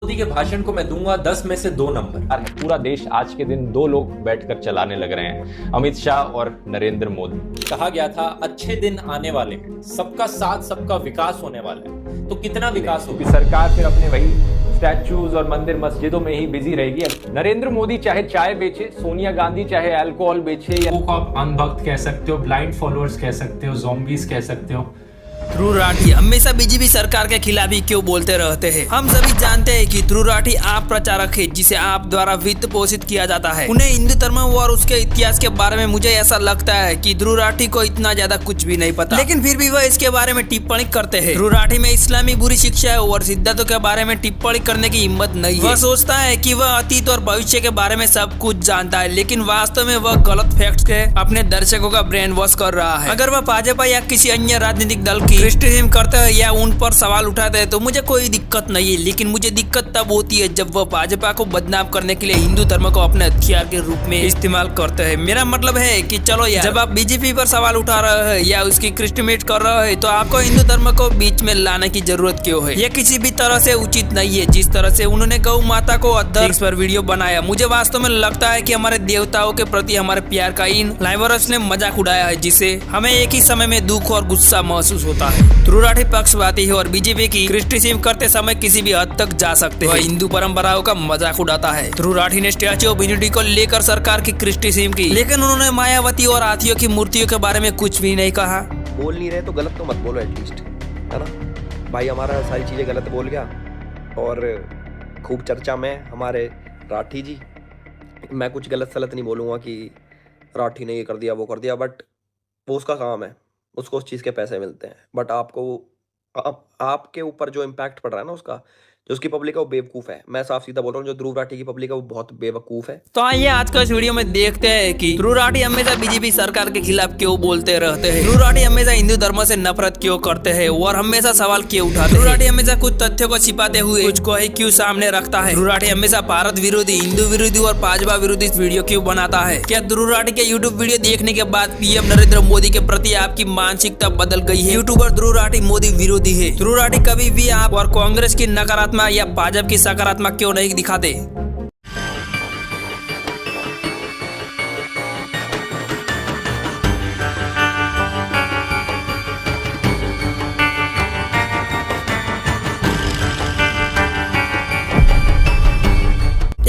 मोदी के भाषण को मैं दूंगा 10 में से 2 नंबर। पूरा देश आज के दिन 2 लोग बैठकर चलाने लग रहे हैं, अमित शाह और नरेंद्र मोदी। कहा गया था अच्छे दिन आने वाले हैं, सबका साथ सबका विकास होने वाला है। तो कितना विकास होगा? सरकार फिर अपने वही स्टैचूज और मंदिर मस्जिदों में ही बिजी रहेगी। नरेंद्र मोदी चाहे चाय बेचे, सोनिया गांधी चाहे अल्कोहल बेचे, या को आप अनभक्त कह सकते हो, ब्लाइंड फॉलोअर्स कह सकते हो, ज़ॉम्बीज कह सकते हो। ध्रुव राठी हमेशा बीजेपी सरकार के खिलाफ ही क्यों बोलते रहते हैं? हम सभी जानते हैं कि ध्रुव राठी आप प्रचारक है जिसे आप द्वारा वित्त पोषित किया जाता है। उन्हें हिंदू धर्म और उसके इतिहास के बारे में मुझे ऐसा लगता है कि ध्रुव राठी को इतना ज्यादा कुछ भी नहीं पता, लेकिन फिर भी वह इसके बारे में टिप्पणी करते हैं। ध्रुव राठी में इस्लामी बुरी शिक्षा है और सिद्धांतों के बारे में टिप्पणी करने की हिम्मत नहीं है। वह सोचता है कि वह अतीत और भविष्य के बारे में सब कुछ जानता है, लेकिन वास्तव में वह गलत फैक्ट्स के अपने दर्शकों का ब्रेन वॉश कर रहा है। अगर वह भाजपा या किसी अन्य राजनीतिक दल की क्रिटिसिज्म करते हैं या उन पर सवाल उठाते हैं तो मुझे कोई दिक्कत नहीं है, लेकिन मुझे दिक्कत तब होती है जब वह भाजपा को बदनाम करने के लिए हिंदू धर्म को अपने हथियार के रूप में इस्तेमाल करते हैं। मेरा मतलब है कि चलो यार, जब आप बीजेपी पर सवाल उठा रहे हैं या उसकी क्रिटिसिज्म कर रहे हैं तो आपको हिंदू धर्म को बीच में लाने की जरूरत क्यों है? यह किसी भी तरह से उचित नहीं है। जिस तरह से उन्होंने गौ माता को अध्यक्ष पर वीडियो बनाया, मुझे वास्तव में लगता है कि हमारे देवताओं के प्रति हमारे प्यार का इन लाइवर्स ने मजाक उड़ाया है, जिसे हमें एक ही समय में दुख और गुस्सा महसूस होता है। ध्रुव राठी पक्षपाती है और बीजेपी की क्रिटिसिज्म करते समय किसी भी हद तक जा सकते हैं। वह हिंदू परंपराओं का मजाक उड़ाता है। ध्रुव राठी ने स्टैच्यू ऑफ यूनिटी को लेकर सरकार की क्रिटिसिज्म की, लेकिन उन्होंने मायावती और हाथियों की मूर्तियों के बारे में कुछ भी नहीं कहा। बोल नहीं रहे तो गलत तो मत बोलो एटलीस्ट, है ना भाई? हमारा सारी चीजें गलत बोल गया और खूब चर्चा में हमारे राठी जी। मैं कुछ गलत सलत नहीं बोलूँगा कि राठी ने ये कर दिया वो कर दिया, बट वो उसका काम है, उसको उस चीज़ के पैसे मिलते हैं। बट आपके ऊपर जो इम्पैक्ट पड़ रहा है ना उसका, जो उसकी पब्लिक है वो बेवकूफ़ है। मैं साफ सीधा बोल रहा हूँ, जो ध्रुव राठी की पब्लिक है वो बहुत बेवकूफ़ है। तो आइए आज का इस वीडियो में देखते हैं कि ध्रुव राठी हमेशा बीजेपी सरकार के खिलाफ क्यों बोलते रहते हैं। ध्रुव राठी हमेशा हिंदू धर्म से नफरत क्यों करते हैं और हमेशा सवाल क्यों उठाते हैं। ध्रुव राठी हमेशा कुछ तथ्यों को छिपाते हुए कुछ को ही क्यों सामने रखता है। ध्रुव राठी हमेशा भारत विरोधी, हिंदू विरोधी और भाजपा विरोधी वीडियो क्यों बनाता है। क्या ध्रुव राठी के यूट्यूब वीडियो देखने के बाद पीएम नरेंद्र मोदी के प्रति आपकी मानसिकता बदल गई है? यूट्यूबर ध्रुव राठी मोदी विरोधी है। ध्रुव राठी कभी भी आप और कांग्रेस की नकारात्मक या भाजपा की सकारात्मक क्यों नहीं दिखाते?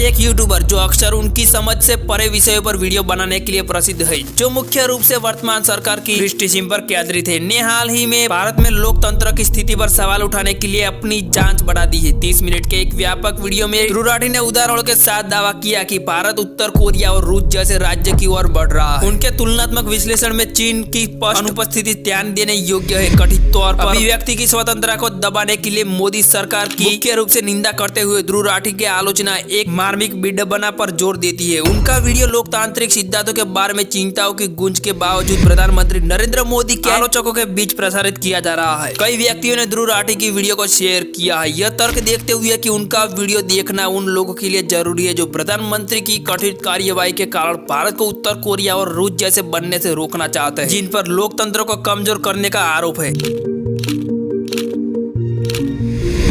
एक यूट्यूबर जो अक्सर उनकी समझ से परे विषयों पर वीडियो बनाने के लिए प्रसिद्ध है, जो मुख्य रूप से वर्तमान सरकार की क्रिटिसिज्म पर केंद्रित है, ने हाल ही में भारत में लोकतंत्र की स्थिति पर सवाल उठाने के लिए अपनी जांच बढ़ा दी है। 30 मिनट के एक व्यापक वीडियो में ध्रुव राठी ने उदाहरणों के साथ दावा किया कि भारत उत्तर कोरिया और रूस जैसे राज्य की ओर बढ़ रहा है। उनके तुलनात्मक विश्लेषण में चीन की अनुपस्थिति ध्यान देने योग्य है। कथित तौर पर अभिव्यक्ति की स्वतंत्रता को दबाने के लिए मोदी सरकार की मुख्य रूप से निंदा करते हुए ध्रुव राठी की आलोचना एक मार्मिक विडंबना पर जोर देती है। उनका वीडियो लोकतांत्रिक सिद्धांतों के बारे में चिंताओं की गूंज के बावजूद प्रधानमंत्री नरेंद्र मोदी के आलोचकों के बीच प्रसारित किया जा रहा है। कई व्यक्तियों ने ध्रुव राठी की वीडियो को शेयर किया है, यह तर्क देखते हुए कि उनका वीडियो देखना उन लोगों के लिए जरूरी है जो प्रधानमंत्री की कथित कार्यवाही के कारण भारत को उत्तर कोरिया और रूस जैसे बनने से रोकना चाहते हैं, जिन पर लोकतंत्र को कमजोर करने का आरोप है।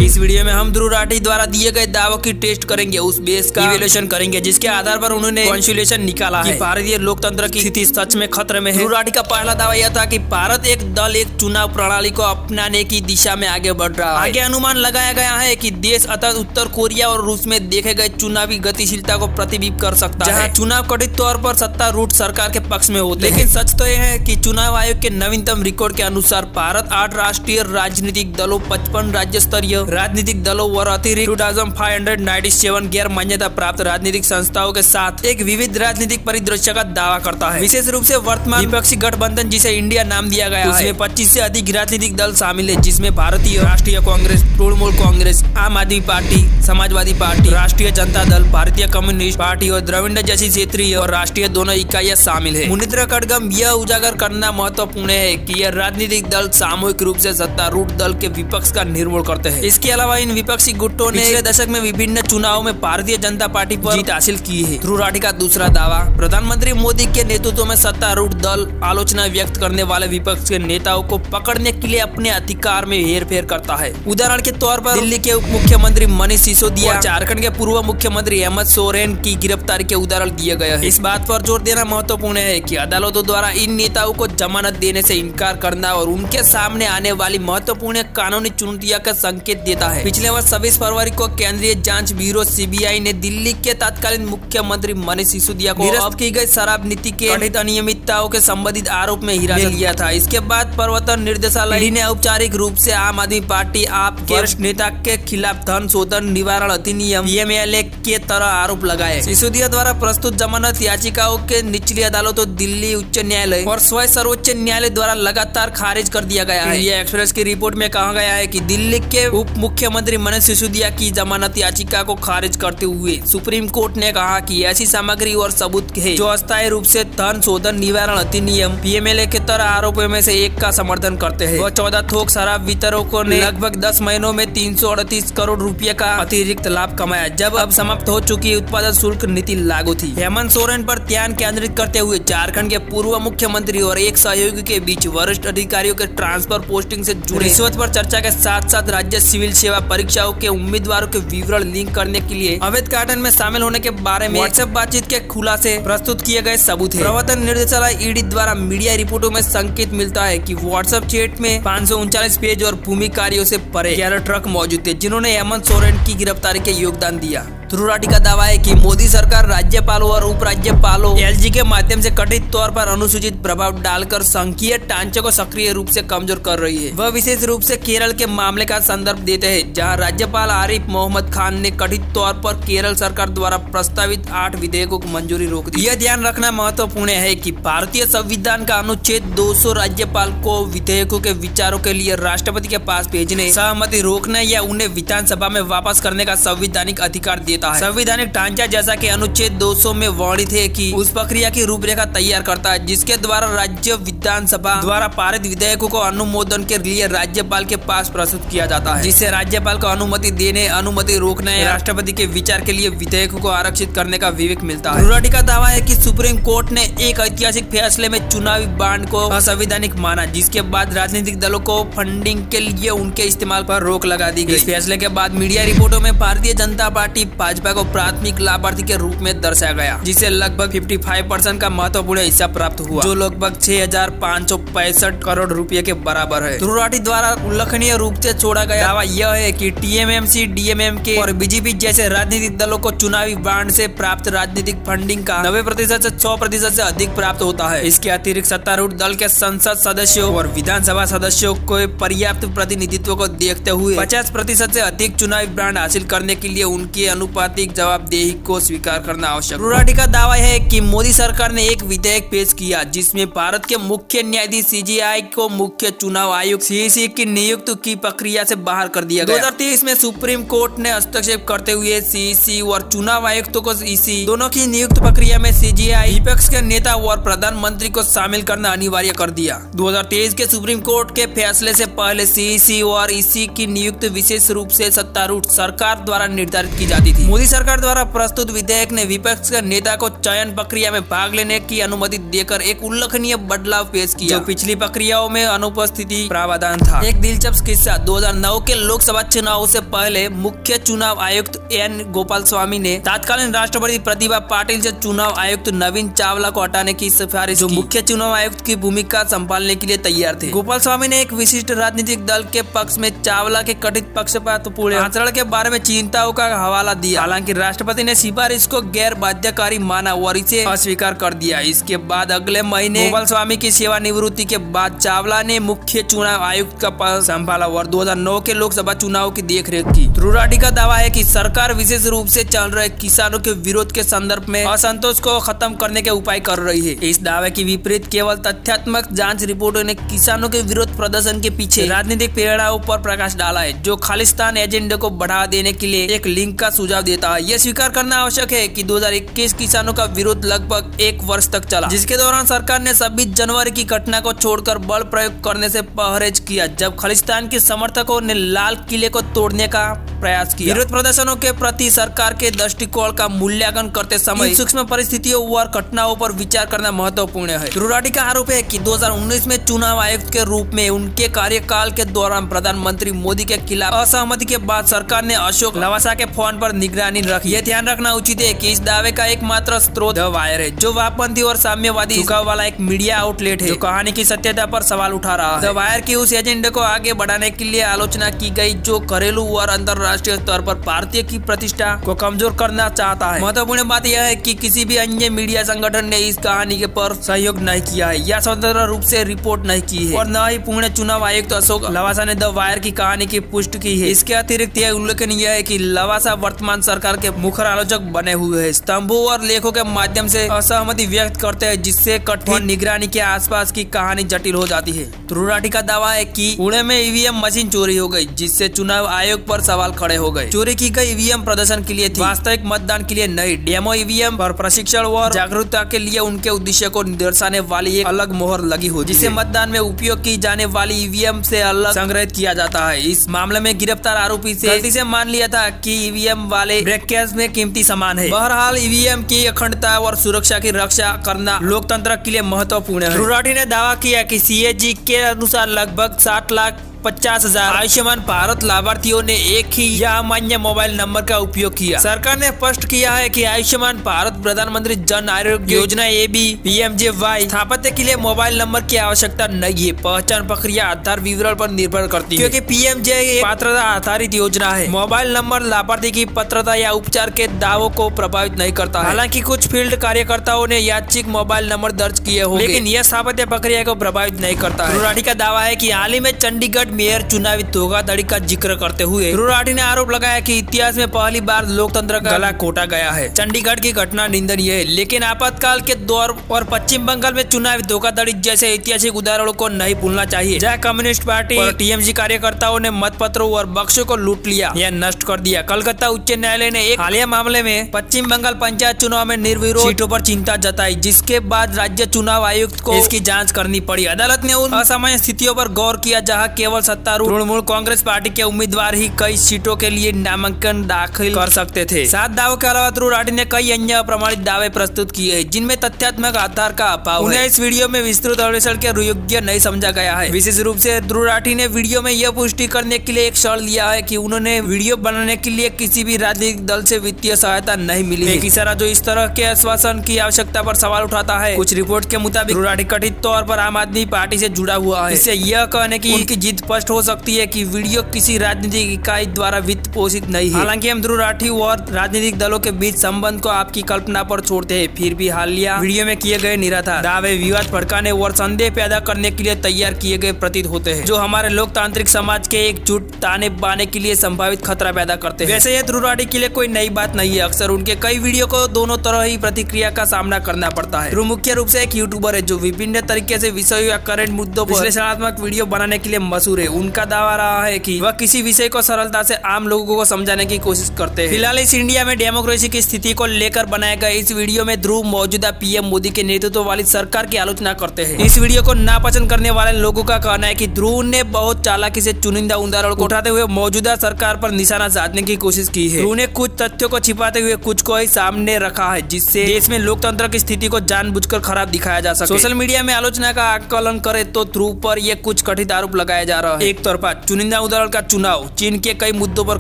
इस वीडियो में हम ध्रुव राठी द्वारा दिए गए दावों की टेस्ट करेंगे, उस बेस का इवैल्यूएशन करेंगे जिसके आधार पर उन्होंने कॉन्स्टिट्यूशन निकाला है कि भारतीय लोकतंत्र की स्थिति सच में खतरे में है। ध्रुव राठी का पहला दावा यह था कि भारत एक दल एक चुनाव प्रणाली को अपनाने की दिशा में आगे बढ़ रहा है। आगे अनुमान लगाया गया है कि देश अतः उत्तर कोरिया और रूस में देखे गए चुनावी गतिशीलता को प्रतिबिंबित कर सकता है, जहाँ चुनाव कथित तौर पर सत्तारूढ़ सरकार के पक्ष में होते हैं। लेकिन सच तो यह है कि चुनाव आयोग के नवीनतम रिकॉर्ड के अनुसार भारत 8 राष्ट्रीय राजनीतिक दलों, 55 राज्य स्तरीय राजनीतिक दलों और अतिरिक्त 2597 गैर मान्यता प्राप्त राजनीतिक संस्थाओं के साथ एक विविध राजनीतिक परिदृश्य का दावा करता है। विशेष रूप से वर्तमान विपक्षी गठबंधन जिसे इंडिया नाम दिया गया है, उसमें 25 से अधिक राजनीतिक दल शामिल है, जिसमें भारतीय राष्ट्रीय कांग्रेस, तृणमूल कांग्रेस, आम आदमी पार्टी, समाजवादी पार्टी, राष्ट्रीय जनता दल, भारतीय कम्युनिस्ट पार्टी और द्रविड़ जैसी क्षेत्रीय और राष्ट्रीय दोनों इकाइयां शामिल है। मुनिद्रा कड़गम यह उजागर करना महत्वपूर्ण है कि यह राजनीतिक दल सामूहिक रूप से सत्तारूढ़ दल के विपक्ष का निर्मूल करते हैं। इसके इसके अलावा इन विपक्षी गुटों ने पिछले दशक में विभिन्न चुनावों में भारतीय जनता पार्टी पर जीत हासिल की है। ध्रुव राठी का दूसरा दावा, प्रधानमंत्री मोदी के नेतृत्व में सत्तारूढ़ दल आलोचना व्यक्त करने वाले विपक्ष के नेताओं को पकड़ने के लिए अपने अधिकार में हेरफेर करता है। उदाहरण के तौर पर दिल्ली के उप मुख्यमंत्री मनीष सिसोदिया और झारखंड के पूर्व मुख्यमंत्री हेमंत सोरेन की गिरफ्तारी के उदाहरण दिए गए हैं। इस बात पर जोर देना महत्वपूर्ण है कि अदालतों द्वारा इन नेताओं को जमानत देने से इनकार करना और उनके सामने आने वाली महत्वपूर्ण कानूनी चुनौतियों का संकेत देता है। पिछले वर्ष 26 फरवरी को केंद्रीय जांच ब्यूरो सीबीआई ने दिल्ली के तत्कालीन मुख्यमंत्री मनीष सिसोदिया को निरस्त की गई शराब नीति के कथित अनियमितताओं के संबंधित आरोप में हिरासत लिया था। इसके बाद प्रवर्तन निदेशालय ने औपचारिक रूप से आम आदमी पार्टी आप के वरिष्ठ नेता के खिलाफ धन शोधन निवारण अधिनियम PMLA के तरह आरोप लगाए। सिसोदिया द्वारा प्रस्तुत जमानत याचिकाओं के निचली अदालतों दिल्ली उच्च न्यायालय और स्वयं सर्वोच्च न्यायालय द्वारा लगातार खारिज कर दिया गया है। इंडिया एक्सप्रेस की रिपोर्ट में कहा गया है कि दिल्ली के उप मुख्यमंत्री मनीष सिसोदिया की जमानत याचिका को खारिज करते हुए सुप्रीम कोर्ट ने कहा कि ऐसी सामग्री और सबूत है जो अस्थायी रूप से धन शोधन निवारण अधिनियम PMLA के तरह आरोपों में से एक का समर्थन करते हैं। वह 14 थोक शराब वितरकों ने लगभग 10 महीनों में 338 करोड़ रुपए का अतिरिक्त लाभ कमाया, जब अब समाप्त हो चुकी उत्पादन शुल्क नीति लागू थी। हेमंत सोरेन पर ध्यान केंद्रित करते हुए झारखंड के पूर्व मुख्यमंत्री और एक सहयोगी के बीच वरिष्ठ अधिकारियों के ट्रांसफर पोस्टिंग से जुड़े रिश्वत पर चर्चा के साथ साथ राज्य सिविल सेवा परीक्षाओं के उम्मीदवारों के विवरण लिंक करने के लिए अवैध कार्टन में शामिल होने के बारे में व्हाट्सएप बातचीत के खुलासे प्रस्तुत किए गए सबूत है। प्रवर्तन निर्देशालय ईडी द्वारा मीडिया रिपोर्टों में संकेत मिलता है कि व्हाट्सएप चैट में 539 पेज और भूमि कार्यों से परे 11 ट्रक मौजूद थे जिन्होंने हेमंत सोरेन की गिरफ्तारी के योगदान दिया। ध्रुव राठी का दावा है कि मोदी सरकार राज्यपालों और उपराज्यपालों LG के माध्यम से कथित तौर पर अनुसूचित प्रभाव डालकर संघीय ढांचे को सक्रिय रूप से कमजोर कर रही है। वह विशेष रूप से केरल के मामले का संदर्भ देते हैं, जहां राज्यपाल आरिफ मोहम्मद खान ने कथित तौर पर केरल सरकार द्वारा प्रस्तावित 8 विधेयकों को मंजूरी रोक दी। यह ध्यान रखना महत्वपूर्ण है कि भारतीय संविधान का अनुच्छेद 200 राज्यपाल को विधेयकों के विचारों के लिए राष्ट्रपति के पास भेजने, सहमति रोकने या उन्हें विधानसभा में वापस करने का संवैधानिक अधिकार देता है। संवैधानिक ढांचा जैसा कि अनुच्छेद 200 में वर्णित है कि उस प्रक्रिया की रूपरेखा तैयार करता है जिसके द्वारा राज्य विधानसभा द्वारा पारित विधेयकों को अनुमोदन के लिए राज्यपाल के पास प्रस्तुत किया जाता है, जिससे राज्यपाल को अनुमति देने, अनुमति रोकने या राष्ट्रपति के विचार के लिए विधेयकों को आरक्षित करने का विवेक मिलता है। ध्रुव राठी का दावा है कि सुप्रीम कोर्ट ने एक ऐतिहासिक फैसले में चुनावी बांड को असंवैधानिक माना, जिसके बाद राजनीतिक दलों को फंडिंग के लिए उनके इस्तेमाल पर रोक लगा दी गई। इस फैसले के बाद मीडिया रिपोर्टों में भारतीय जनता पार्टी भाजपा को प्राथमिक लाभार्थी के रूप में दर्शाया गया, जिसे लगभग 55% का महत्वपूर्ण हिस्सा प्राप्त हुआ, जो लगभग 6,565 करोड़ रुपए के बराबर है। ध्रुव राठी द्वारा उल्लेखनीय रूप से छोड़ा गया दावा यह है कि TMMC, DMMK और BJP जैसे राजनीतिक दलों को चुनावी बांड से प्राप्त राजनीतिक फंडिंग का 90% से 100% से अधिक प्राप्त होता है। इसके अतिरिक्त सत्तारूढ़ दल के संसद सदस्यों और विधानसभा सदस्यों को पर्याप्त प्रतिनिधित्व को देखते हुए 50% से अधिक चुनावी बांड हासिल करने के लिए उनकी अनुपातिक जवाबदेही को स्वीकार करना आवश्यक। ध्रुव राठी का दावा है कि मोदी सरकार ने एक विधेयक पेश किया जिसमें भारत के मुख्य न्यायाधीश CJI को मुख्य चुनाव आयुक्त CEC की नियुक्ति की प्रक्रिया से बाहर कर दिया गया। 2023 में सुप्रीम कोर्ट ने हस्तक्षेप करते हुए CEC और चुनाव आयुक्तों को EC दोनों की नियुक्ति प्रक्रिया में CJI विपक्ष के नेता और प्रधानमंत्री को शामिल करना अनिवार्य कर दिया। 2023 के सुप्रीम कोर्ट के फैसले से पहले CEC और EC की नियुक्ति विशेष रूप से सत्तारूढ़ सरकार द्वारा निर्धारित की जाती थी। मोदी सरकार द्वारा प्रस्तुत विधेयक ने विपक्ष के नेता को चयन प्रक्रिया में भाग लेने की अनुमति देकर एक उल्लेखनीय बदलाव पेश किया, जो पिछली प्रक्रियाओं में अनुपस्थिति प्रावधान था। एक दिलचस्प किस्सा, 2009 के लोकसभा चुनाव से पहले मुख्य चुनाव आयुक्त N गोपाल स्वामी ने तत्कालीन राष्ट्रपति प्रतिभा पाटिल से चुनाव आयुक्त नवीन चावला को हटाने की सिफारिश की, जो मुख्य चुनाव आयुक्त की भूमिका संभालने के लिए तैयार थे। गोपाल स्वामी ने एक विशिष्ट राजनीतिक दल के पक्ष में चावला के कथित पक्षपातपूर्ण आचरण के बारे में चिंताओं का हवाला दिया। हालांकि राष्ट्रपति ने सिफारिश को गैर बाध्यकारी माना और इसे अस्वीकार कर दिया। इसके बाद अगले महीने गोपाल स्वामी की सेवानिवृत्ति के बाद चावला ने मुख्य चुनाव आयुक्त का पद संभाला और 2009 के लोकसभा चुनाव की देखरेख की। ध्रुव राठी का दावा है कि सरकार विशेष रूप से चल रहे किसानों के विरोध के संदर्भ में असंतोष को खत्म करने के उपाय कर रही है। इस दावे की विपरीत केवल तथ्यात्मक जांच रिपोर्टों ने किसानों के विरोध प्रदर्शन के पीछे राजनीतिक प्रेरणाओं पर प्रकाश डाला है, जो खालिस्तान एजेंडे को बढ़ा देने के लिए एक लिंक का सुझाव सुझाव देता है। यह स्वीकार करना आवश्यक है कि 2021 किसानों का विरोध लगभग 1 वर्ष तक चला, जिसके दौरान सरकार ने 26 जनवरी की घटना को छोड़कर बल प्रयोग करने से परहेज किया, जब खालिस्तान के समर्थकों ने लाल किले को तोड़ने का प्रयास किया। विरोध प्रदर्शनों के प्रति सरकार के दृष्टिकोण का मूल्यांकन करते समय सूक्ष्म परिस्थितियों और घटनाओं पर विचार करना महत्वपूर्ण है। त्रिपाठी का आरोप है कि 2019 में चुनाव आयुक्त के रूप में उनके कार्यकाल के दौरान प्रधानमंत्री मोदी के खिलाफ असहमति के बाद सरकार ने अशोक लवासा के फोन पर निगरानी रखी। यह ध्यान रखना उचित है कि इस दावे का एकमात्र स्रोत द वायर है, जो वामपंथी और साम्यवादी झुकाव वाला एक मीडिया आउटलेट है जो कहानी की सत्यता पर सवाल उठा रहा है। द वायर की उस एजेंडे को आगे बढ़ाने के लिए आलोचना की गई जो घरेलू और अंतर्राष्ट्रीय स्तर पर भारतीय की प्रतिष्ठा को कमजोर करना चाहता है। महत्वपूर्ण बात यह है कि किसी भी अन्य मीडिया संगठन ने इस कहानी के पर सहयोग नहीं किया है या स्वतंत्र रूप से रिपोर्ट नहीं की है, और न ही पुणे चुनाव आयुक्त अशोक लवासा ने द वायर की कहानी की पुष्टि की है। इसके अतिरिक्त यह उल्लेखनीय है कि लवासा वर्तमान सरकार के मुख्य आलोचक बने हुए हैं, स्तंभों और लेखों के माध्यम से असहमति व्यक्त करते हैं, जिससे कठोर निगरानी के आसपास की कहानी जटिल हो जाती है। त्रिपाठी का दावा है कि पुणे में ईवीएम मशीन चोरी हो गई, जिससे चुनाव आयोग पर सवाल खड़े हो गए। चोरी की गई ईवीएम प्रदर्शन के लिए थी, वास्तविक मतदान के लिए नहीं। डेमो ईवीएम पर प्रशिक्षण और जागरूकता के लिए उनके उद्देश्य को दर्शाने वाली एक अलग मोहर लगी होती है, जिसे मतदान में उपयोग की जाने वाली ईवीएम से अलग संग्रहित किया जाता है। इस मामले में गिरफ्तार आरोपी से गलती से मान लिया था कि ईवीएम वाले ब्रेकेज में कीमती सामान है। बहरहाल ईवीएम की अखंडता और सुरक्षा की रक्षा करना लोकतंत्र के लिए महत्वपूर्ण है। त्रिपाठी ने दावा किया कि सीएजी के अनुसार लगभग 60,50,000 आयुष्मान भारत लाभार्थियों ने एक ही या अमान्य मोबाइल नंबर का उपयोग किया। सरकार ने स्पष्ट किया है कि आयुष्मान भारत प्रधानमंत्री जन आरोग्य योजना AB PMJY स्थापत्य के लिए मोबाइल नंबर की आवश्यकता नहीं है। पहचान प्रक्रिया आधार विवरण पर निर्भर करती है, क्योंकि PMJ एक पात्रता आधारित योजना है। मोबाइल नंबर लाभार्थी की पात्रता या उपचार के दावों को प्रभावित नहीं करता है। हालांकि कुछ फील्ड कार्यकर्ताओं ने यादृच्छिक मोबाइल नंबर दर्ज किए होंगे, लेकिन यह स्थापत्य प्रक्रिया को प्रभावित नहीं करता है। त्रिपाठी का दावा है कि हाल ही में चंडीगढ़ मेयर चुनावी धोखाधड़ी का जिक्र करते हुए त्रिपाठी ने आरोप लगाया कि इतिहास में पहली बार लोकतंत्र का गला घोटा गया है। चंडीगढ़ की घटना निंदनीय है, लेकिन आपातकाल के दौर और पश्चिम बंगाल में चुनावी धोखाधड़ी जैसे ऐतिहासिक उदाहरणों को नहीं भूलना चाहिए, जहाँ कम्युनिस्ट पार्टी और TMC कार्यकर्ताओं ने मतपत्रों और बक्सों को लूट लिया या नष्ट कर दिया। कलकत्ता उच्च न्यायालय ने एक हालिया मामले में पश्चिम बंगाल पंचायत चुनाव में निर्विरोध सीटों पर चिंता जताई, जिसके बाद राज्य चुनाव आयुक्त को इसकी जाँच करनी पड़ी। अदालत ने उन असामान्य स्थितियों पर गौर किया जहाँ केवल सत्तारूढ़ तृणमूल कांग्रेस पार्टी के उम्मीदवार ही कई सीटों के लिए नामांकन दाखिल कर सकते थे। 7 दावों के अलावा त्रिपाठी ने कई अन्य अप्रमाणित दावे प्रस्तुत किए हैं, जिनमें तथ्यात्मक आधार का अभाव है। उन्हें इस वीडियो में विस्तृत अन्वेषण के योग्य नहीं समझा गया है। विशेष रूप से त्रिपाठी ने वीडियो में यह पुष्टि करने के लिए एक क्षण लिया है कि उन्होंने वीडियो बनाने के लिए किसी भी राजनीतिक दल से वित्तीय सहायता नहीं मिली है, एक इशारा जो इस तरह के आश्वासन की आवश्यकता पर सवाल उठाता है। कुछ रिपोर्ट के मुताबिक त्रिपाठी कथित तौर पर आम आदमी पार्टी से जुड़ा हुआ है। इससे यह कहने की उनकी जीत स्पष्ट हो सकती है कि वीडियो किसी राजनीतिक इकाई द्वारा वित्त पोषित नहीं है। हालांकि हम त्रिपाठी और राजनीतिक दलों के बीच संबंध को आपकी कल्पना पर छोड़ते हैं, फिर भी हालिया वीडियो में किए गए निराधार दावे विवाद भड़काने और संदेह पैदा करने के लिए तैयार किए गए प्रतीत होते हैं, जो हमारे लोकतांत्रिक समाज के एकजुट ताने बाने के लिए संभावित खतरा पैदा करते हैं। वैसे यह त्रिपाठी के लिए कोई नई बात नहीं है। अक्सर उनके कई वीडियो को दोनों तरह ही प्रतिक्रिया का सामना करना पड़ता है। मुख्य रूप से एक यूट्यूबर है जो विभिन्न तरीके से विषयों या करंट मुद्दों पर विश्लेषणात्मक वीडियो बनाने के लिए मशहूर है। उनका दावा रहा है कि वह किसी विषय को सरलता से आम लोगों को समझाने की कोशिश करते हैं। फिलहाल इस इंडिया में डेमोक्रेसी की स्थिति को लेकर बनाए गए इस वीडियो में ध्रुव मौजूदा PM मोदी के नेतृत्व वाली सरकार की आलोचना करते हैं। इस वीडियो को नापसंद करने वाले लोगों का कहना है कि ध्रुव ने बहुत चालाकी से चुनिंदा उदाहरणों को उठाते हुए मौजूदा सरकार पर निशाना साधने की कोशिश की है। ध्रुव ने कुछ तथ्यों को छिपाते हुए कुछ को ही सामने रखा है, जिससे देश में लोकतंत्र की स्थिति को जानबूझकर खराब दिखाया जा सके। सोशल मीडिया में आलोचना का आकलन करे तो ध्रुव पर ये कुछ कथित आरोप लगाया जा रहा है। एक तरफा चुनिंदा उदाहरण का चुनाव, चीन के कई मुद्दों पर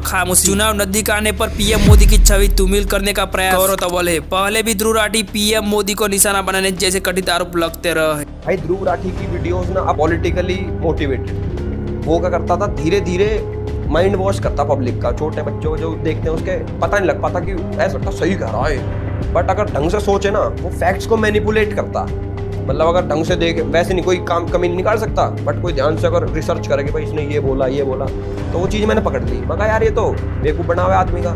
खामोशी, चुनाव नजदीक आने पर PM मोदी की छवि धूमिल करने का प्रयास गौरतलब है। पहले भी ध्रुव राठी PM मोदी को निशाना बनाने जैसे कथित आरोप लगते रहे। भाई ध्रुव राठी की वीडियोस ना पॉलिटिकली मोटिवेटेड, वो क्या करता था, धीरे धीरे माइंड वॉश करता पब्लिक का। छोटे बच्चों जो देखते हैं उसके पता नहीं लग पाता कि ऐसा लगता सही कह रहा है, बट अगर ढंग से सोचे ना वो फैक्ट्स को मैनिपुलेट करता। मतलब अगर ढंग से देखे, वैसे नहीं कोई काम कमी नहीं निकाल सकता, बट कोई ध्यान से अगर रिसर्च करे कि भाई इसने ये बोला तो वो चीज़ मैंने पकड़ ली। मगर यार ये तो बेवकूफ़ बना हुआ आदमी का।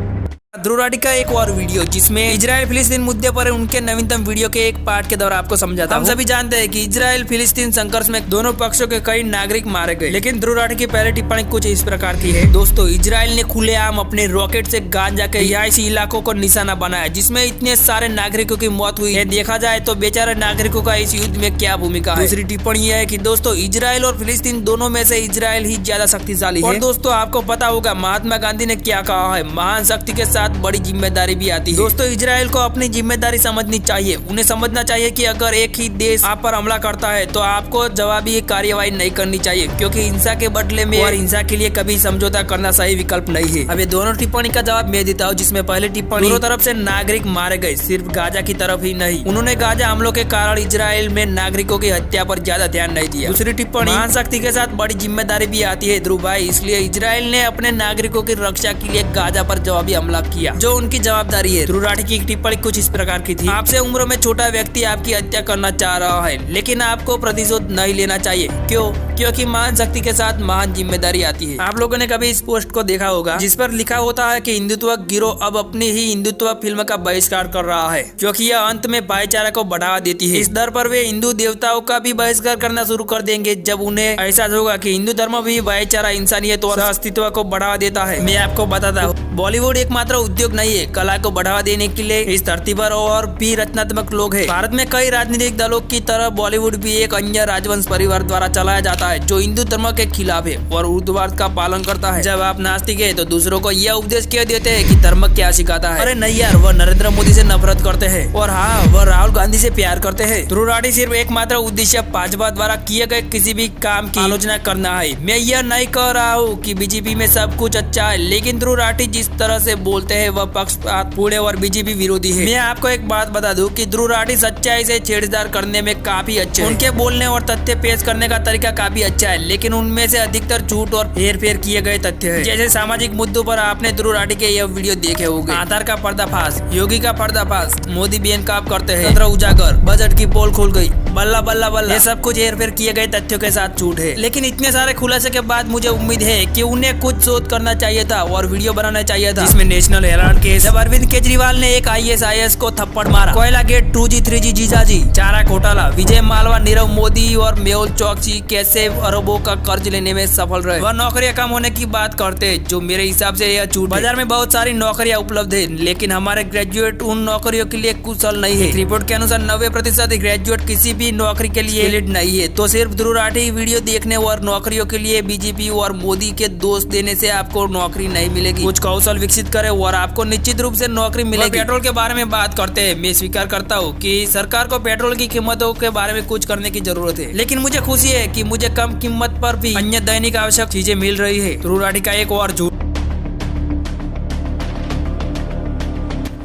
ध्रुव राठी का एक और वीडियो जिसमें इजराइल फिलिस्तीन मुद्दे पर उनके नवीनतम वीडियो के एक पार्ट के दौरान आपको समझाता हूं। हम सभी जानते हैं कि इजराइल फिलिस्तीन संघर्ष में दोनों पक्षों के कई नागरिक मारे गए, लेकिन ध्रुव राठी की पहली टिप्पणी कुछ इस प्रकार की है। दोस्तों, इजराइल ने खुलेआम अपने रॉकेट से गांजा के रिहायशी इलाकों को निशाना बनाया, जिसमें इतने सारे नागरिकों की मौत हुई है। देखा जाए तो बेचारे नागरिकों का इस युद्ध में क्या भूमिका है। दूसरी टिप्पणी यह है कि दोस्तों, इजराइल और फिलिस्तीन दोनों में से इजराइल ही ज्यादा शक्तिशाली है। और दोस्तों, आपको पता होगा महात्मा गांधी ने क्या कहा है, महान शक्ति के साथ बड़ी जिम्मेदारी भी आती है। दोस्तों, इजराइल को अपनी जिम्मेदारी समझनी चाहिए। उन्हें समझना चाहिए कि अगर एक ही देश आप पर हमला करता है तो आपको जवाबी कार्यवाही नहीं करनी चाहिए, क्योंकि हिंसा के बदले में और हिंसा के लिए कभी समझौता करना सही विकल्प नहीं है। अब ये दोनों टिप्पणी का जवाब मैं देता हूँ, जिसमें पहली टिप्पणी, दोनों तरफ से नागरिक मारे गए, सिर्फ गाजा की तरफ ही नहीं। उन्होंने गाजा हमलों के कारण इजराइल में नागरिकों की हत्या पर ज्यादा ध्यान नहीं दिया। दूसरी टिप्पणी, महान शक्ति के साथ बड़ी जिम्मेदारी भी आती है ध्रुव भाई, इसलिए इजराइल ने अपने नागरिकों की रक्षा के लिए गाजा पर जवाबी हमला किया, जो उनकी जवाबदारी है। ध्रुव राठी की टिप्पणी कुछ इस प्रकार की थी। आपसे उम्र में छोटा व्यक्ति आपकी हत्या करना चाह रहा है, लेकिन आपको प्रतिशोध नहीं लेना चाहिए। क्यों? क्योंकि महान शक्ति के साथ महान जिम्मेदारी आती है। आप लोगों ने कभी इस पोस्ट को देखा होगा जिस पर लिखा होता है कि हिंदुत्व गिरोह अब अपनी ही हिंदुत्व फिल्म का बहिष्कार कर रहा है, क्योंकि यह अंत में भाईचारा को बढ़ावा देती है। इस दर पर वे हिंदू देवताओं का भी बहिष्कार करना शुरू कर देंगे जब उन्हें एहसास होगा कि हिंदू धर्म भी भाईचारा, इंसानियत और अस्तित्व को बढ़ावा देता है। मैं आपको बताता हूँ, बॉलीवुड एकमात्र उद्योग नहीं है। कला को बढ़ावा देने के लिए इस धरती पर और भी रचनात्मक लोग हैं। भारत में कई राजनीतिक दलों की तरह बॉलीवुड भी एक अन्य राजवंश परिवार द्वारा चलाया जाता है, जो हिंदू धर्म के खिलाफ है और उर्दूवाद का पालन करता है। जब आप नास्तिक है तो दूसरों को यह उपदेश किया देते हैं कि धर्म क्या सिखाता है। अरे नहीं यार, वह नरेंद्र मोदी से नफरत करते हैं और हाँ, वह राहुल गांधी से प्यार करते हैं। ध्रुव राठी सिर्फ एकमात्र उद्देश्य भाजपा द्वारा किए गए किसी भी काम की आलोचना करना है। मैं यह नहीं कह रहा हूँ कि बीजेपी में सब कुछ अच्छा है, लेकिन ध्रुव राठी जिस तरह से बोलते हैं वह पक्षपात पूर्ण और बीजेपी विरोधी है। मैं आपको एक बात बता दूं कि ध्रुव राठी सच्चाई से छेड़छाड़ करने में काफी अच्छे हैं। उनके बोलने और तथ्य पेश करने का तरीका काफी अच्छा है, लेकिन उनमें से अधिकतर झूठ और हेर-फेर किए गए तथ्य है। जैसे सामाजिक मुद्दों पर आपने ध्रुव राठी के यह वीडियो देखे होंगे। आधार का पर्दाफाश, योगी का पर्दाफाश, मोदी बहन काम करते हैं, सत्र उजागर, बजट की पोल खुल गई, बल्ला बल्ला बल्ला, ये सब कुछ हेर-फेर किए गए तथ्यों के साथ झूठ है। लेकिन इतने सारे खुलासे के बाद मुझे उम्मीद है कि उन्हें कुछ शोध करना चाहिए था और वीडियो बनाना चाहिए था, जिसमें नेशनल हेराल्ड केस, जब अरविंद केजरीवाल ने एक IAS को थप्पड़ मारा, कोयला गेट, 2G 3G जीजाजी, चारा घोटाला, विजय मालवा, नीरव मोदी और मेहुल चौकसी कैसे अरबों का कर्ज लेने में सफल रहे, वह नौकरियां कम होने की बात करते, जो मेरे हिसाब से यह झूठ। बाजार में बहुत सारी नौकरियां उपलब्ध है, लेकिन हमारे ग्रेजुएट उन नौकरियों के लिए कुशल नहीं है। रिपोर्ट के अनुसार 90% ग्रेजुएट किसी भी नौकरी के लिए एलिट नहीं है। तो सिर्फ ध्रुव राठी वीडियो देखने और नौकरियों के लिए बीजेपी और मोदी के दोष देने से आपको नौकरी नहीं मिलेगी। कुछ कौशल विकसित करें और आपको निश्चित रूप से नौकरी मिलेगी। पेट्रोल के बारे में बात करते हैं। मैं स्वीकार करता हूँ कि सरकार को पेट्रोल की कीमतों के बारे में कुछ करने की जरूरत है, लेकिन मुझे खुशी है कि मुझे कम कीमत पर भी अन्य दैनिक आवश्यक चीजें मिल रही है। ध्रुव राठी का एक और झूठ,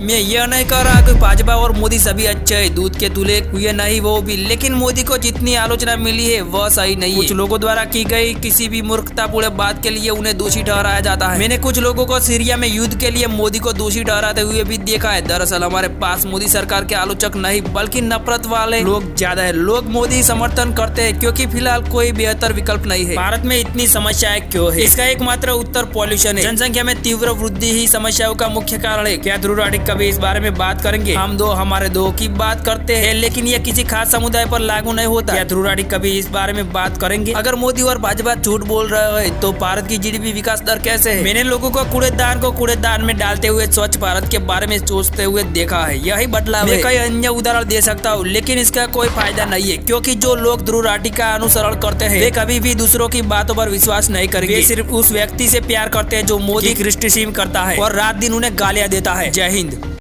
मैं यह नहीं कह रहा कि भाजपा और मोदी सभी अच्छे हैं, दूध के दूल्हे हुए नहीं वो भी, लेकिन मोदी को जितनी आलोचना मिली है वह सही नहीं है। कुछ लोगों द्वारा की गई किसी भी मूर्खतापूर्ण बात के लिए उन्हें दोषी ठहराया जाता है। मैंने कुछ लोगों को सीरिया में युद्ध के लिए मोदी को दोषी ठहराते हुए भी देखा है। दरअसल हमारे पास मोदी सरकार के आलोचक नहीं बल्कि नफरत वाले लोग ज्यादा है। लोग मोदी समर्थन करते हैं क्योंकि फिलहाल कोई बेहतर विकल्प नहीं है। भारत में इतनी समस्याएं क्यों है? इसका एकमात्र उत्तर पॉल्यूशन है। जनसंख्या में तीव्र वृद्धि ही समस्याओं का मुख्य कारण है। क्या ध्रुव राठी कभी इस बारे में बात करेंगे? हम दो हमारे दो की बात करते हैं, लेकिन यह किसी खास समुदाय पर लागू नहीं होता। क्या ध्रुव राठी कभी इस बारे में बात करेंगे? अगर मोदी और भाजपा झूठ बोल रहे हैं तो भारत की GDP विकास दर कैसे है? मैंने लोगों को कूड़ेदान में डालते हुए स्वच्छ भारत के बारे में सोचते हुए देखा है। यही बदलाव है। कई अन्य उदाहरण दे सकता हूँ, लेकिन इसका कोई फायदा नहीं है, क्योंकि जो लोग ध्रुव राठी का अनुसरण करते हैं वे कभी भी दूसरों की बातों पर विश्वास नहीं करेंगे। वे सिर्फ उस व्यक्ति से प्यार करते हैं जो मोदी की क्रिटिसिज्म करता है और रात दिन उन्हें गालियां देता है। जय हिंद।